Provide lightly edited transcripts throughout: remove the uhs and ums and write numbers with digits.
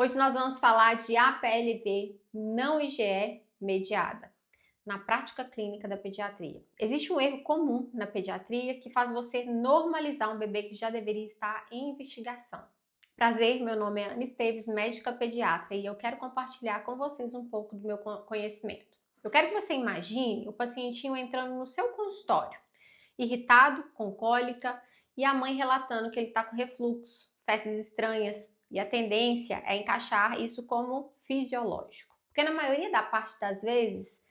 Hoje nós vamos falar de APLV não IgE mediada, na prática clínica da pediatria. Existe um erro comum na pediatria que faz você normalizar um bebê que já deveria estar em investigação. Prazer, meu nome é Ana Esteves, médica pediatra, e eu quero compartilhar com vocês um pouco do meu conhecimento. Eu quero que você imagine o pacientinho entrando no seu consultório, irritado, com cólica, e a mãe relatando que ele está com refluxo, fezes estranhas, e a tendência é encaixar isso como fisiológico. Porque na maioria da parte das vezes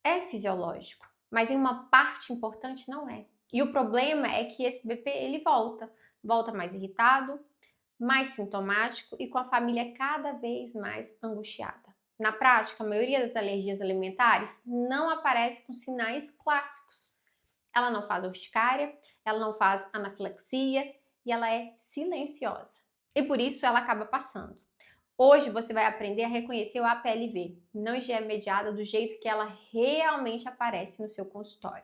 é fisiológico, mas em uma parte importante não é. E o problema é que esse bebê ele volta mais irritado, mais sintomático e com a família cada vez mais angustiada. Na prática, a maioria das alergias alimentares não aparece com sinais clássicos. Ela não faz urticária, ela não faz anafilaxia e ela é silenciosa. E por isso ela acaba passando. Hoje você vai aprender a reconhecer o APLV, não IgE mediada, do jeito que ela realmente aparece no seu consultório.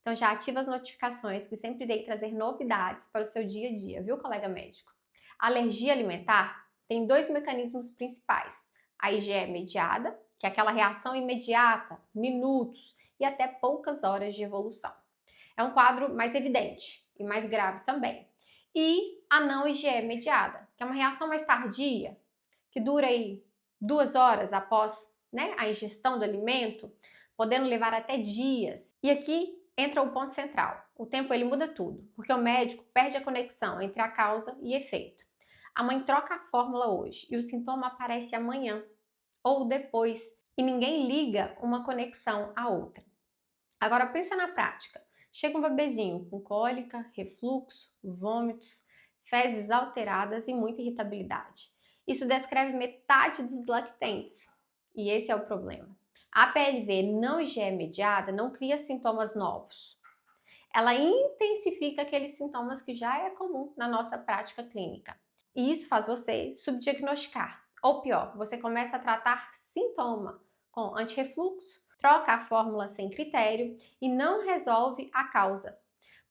Então já ativa as notificações que sempre irei trazer novidades para o seu dia a dia, viu, colega médico? A alergia alimentar tem dois mecanismos principais. A IgE mediada, que é aquela reação imediata, minutos e até poucas horas de evolução. É um quadro mais evidente e mais grave também. E a não IgE mediada, que é uma reação mais tardia, que dura aí 2 horas após, a ingestão do alimento, podendo levar até dias. E aqui entra o ponto central. O tempo ele muda tudo, porque o médico perde a conexão entre a causa e efeito. A mãe troca a fórmula hoje e o sintoma aparece amanhã ou depois e ninguém liga uma conexão à outra. Agora pensa na prática. Chega um bebezinho com cólica, refluxo, vômitos, fezes alteradas e muita irritabilidade. Isso descreve metade dos lactentes. E esse é o problema. A PLV não IgE mediada não cria sintomas novos. Ela intensifica aqueles sintomas que já é comum na nossa prática clínica. E isso faz você subdiagnosticar. Ou pior, você começa a tratar sintoma com antirrefluxo, troca a fórmula sem critério e não resolve a causa.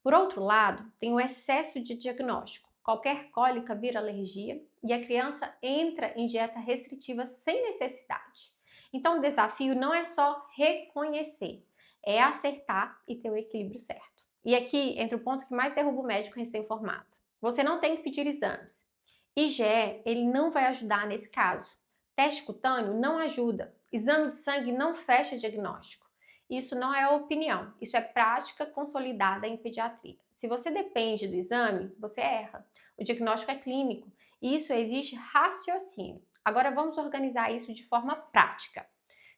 Por outro lado, tem o excesso de diagnóstico. Qualquer cólica vira alergia e a criança entra em dieta restritiva sem necessidade. Então, o desafio não é só reconhecer, é acertar e ter o equilíbrio certo. E aqui entra o ponto que mais derruba o médico recém-formado. Você não tem que pedir exames. IgE, ele não vai ajudar nesse caso. Teste cutâneo não ajuda. Exame de sangue não fecha diagnóstico. Isso não é opinião, isso é prática consolidada em pediatria. Se você depende do exame, você erra. O diagnóstico é clínico e isso exige raciocínio. Agora vamos organizar isso de forma prática.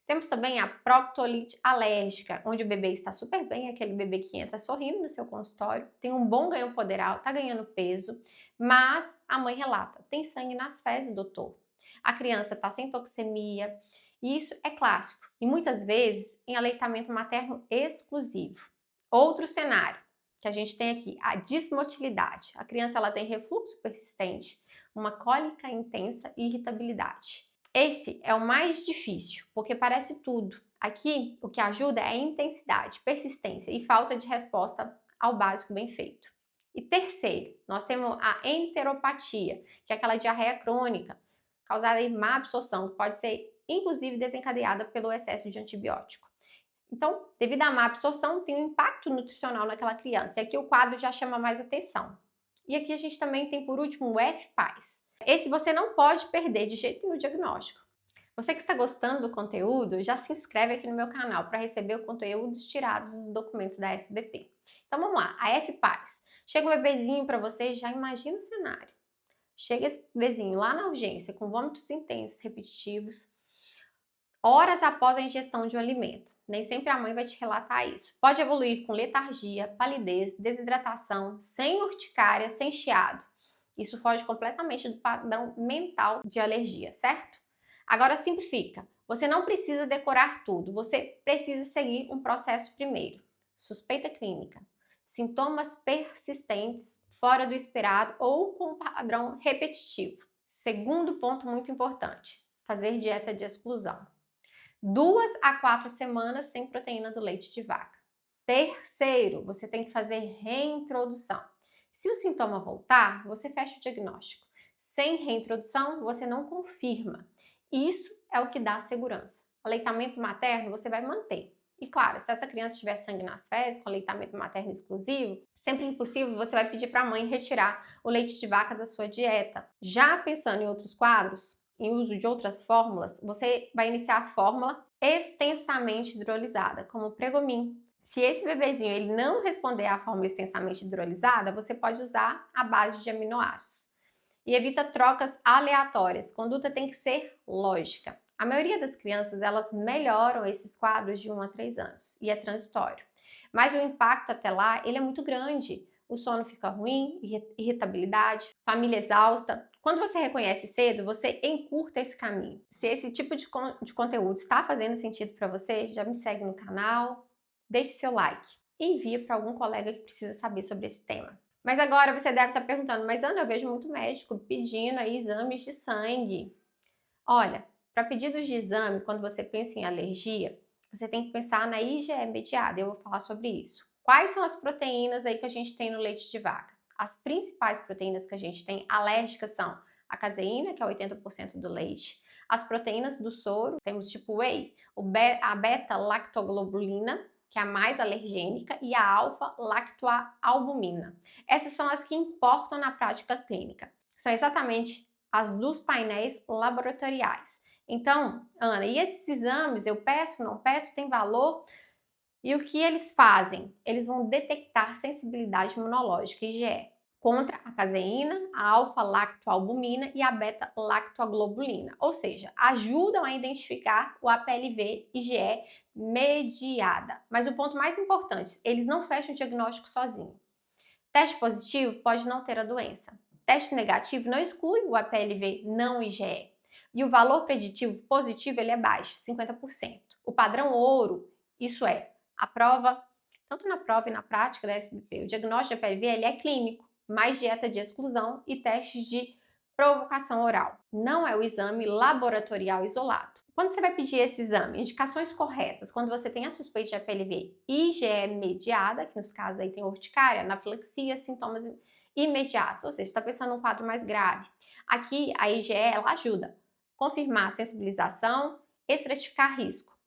Temos também a proctolite alérgica, onde o bebê está super bem, aquele bebê que entra sorrindo no seu consultório, tem um bom ganho poderal, está ganhando peso, mas a mãe relata, tem sangue nas fezes, doutor. A criança está sem toxemia, e isso é clássico, e muitas vezes em aleitamento materno exclusivo. Outro cenário que a gente tem aqui, a dismotilidade. A criança ela tem refluxo persistente, uma cólica intensa e irritabilidade. Esse é o mais difícil, porque parece tudo. Aqui, o que ajuda é a intensidade, persistência e falta de resposta ao básico bem feito. E terceiro, nós temos a enteropatia, que é aquela diarreia crônica, causada em má absorção, que pode ser inclusive desencadeada pelo excesso de antibiótico. Então, devido à má absorção, tem um impacto nutricional naquela criança. E aqui o quadro já chama mais atenção. E aqui a gente também tem, por último, o FPAS. Esse você não pode perder de jeito nenhum o diagnóstico. Você que está gostando do conteúdo, já se inscreve aqui no meu canal para receber o conteúdo tirados dos documentos da SBP. Então vamos lá, a FPAS. Chega um bebezinho para você, já imagina o cenário. Chega esse bebezinho lá na urgência com vômitos intensos, repetitivos, horas após a ingestão de um alimento. Nem sempre a mãe vai te relatar isso. Pode evoluir com letargia, palidez, desidratação, sem urticária, sem chiado. Isso foge completamente do padrão mental de alergia, certo? Agora simplifica. Você não precisa decorar tudo, você precisa seguir um processo primeiro. Suspeita clínica. Sintomas persistentes, fora do esperado ou com um padrão repetitivo. Segundo ponto muito importante, fazer dieta de exclusão. 2 a 4 semanas sem proteína do leite de vaca. Terceiro, você tem que fazer reintrodução. Se o sintoma voltar, você fecha o diagnóstico. sem reintrodução, você não confirma. Isso é o que dá segurança. Aleitamento materno você vai manter. E claro, se essa criança tiver sangue nas fezes, com aleitamento materno exclusivo, sempre que possível você vai pedir para a mãe retirar o leite de vaca da sua dieta. Já pensando em outros quadros, em uso de outras fórmulas, você vai iniciar a fórmula extensamente hidrolisada, como o Pregomin. Se esse bebezinho ele não responder à fórmula extensamente hidrolisada, você pode usar a base de aminoácidos. E evita trocas aleatórias. Conduta tem que ser lógica. A maioria das crianças, elas melhoram esses quadros de 1 a 3 anos e é transitório. Mas o impacto até lá, ele é muito grande. O sono fica ruim, irritabilidade, família exausta. Quando você reconhece cedo, você encurta esse caminho. Se esse tipo de conteúdo está fazendo sentido para você, já me segue no canal, deixe seu like e envia para algum colega que precisa saber sobre esse tema. Mas agora você deve estar perguntando, mas Ana, eu vejo muito médico pedindo aí exames de sangue. Olha, para pedidos de exame, quando você pensa em alergia, você tem que pensar na IgE mediada, eu vou falar sobre isso. Quais são as proteínas aí que a gente tem no leite de vaca? As principais proteínas que a gente tem alérgicas são a caseína, que é 80% do leite, as proteínas do soro, temos tipo whey, a beta-lactoglobulina, que é a mais alergênica, e a alfa-lactoalbumina. Essas são as que importam na prática clínica. São exatamente as dos painéis laboratoriais. Então, Ana, e esses exames, eu peço, não peço, tem valor? E o que eles fazem? Eles vão detectar sensibilidade imunológica, IgE, contra a caseína, a alfa-lactoalbumina e a beta-lactoglobulina, ou seja, ajudam a identificar o APLV IgE mediada. Mas o ponto mais importante, eles não fecham o diagnóstico sozinho. Teste positivo pode não ter a doença. Teste negativo não exclui o APLV não IgE. E o valor preditivo positivo ele é baixo, 50%. O padrão ouro, isso é, a prova, tanto na prova e na prática da SBP, o diagnóstico de APLV ele é clínico, mais dieta de exclusão e testes de provocação oral. Não é o exame laboratorial isolado. Quando você vai pedir esse exame, indicações corretas, quando você tem a suspeita de APLV IgE mediada, que nos casos aí tem urticária, anafilaxia, sintomas imediatos, ou seja, está pensando num quadro mais grave. Aqui a IgE ela ajuda a confirmar a sensibilização, estratificar risco.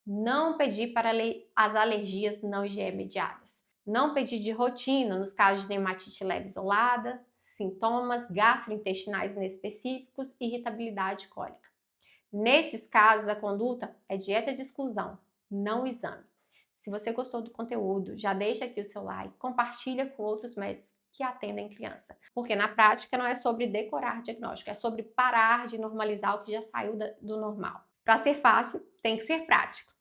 Não pedir para as alergias não IgE mediadas. Não pedir de rotina nos casos de dermatite leve isolada, sintomas gastrointestinais inespecíficos e irritabilidade cólica. Nesses casos, a conduta é dieta de exclusão, não exame. Se você gostou do conteúdo, já deixa aqui o seu like, compartilha com outros médicos que atendem criança. Porque na prática não é sobre decorar diagnóstico, é sobre parar de normalizar o que já saiu do normal. Para ser fácil, tem que ser prático.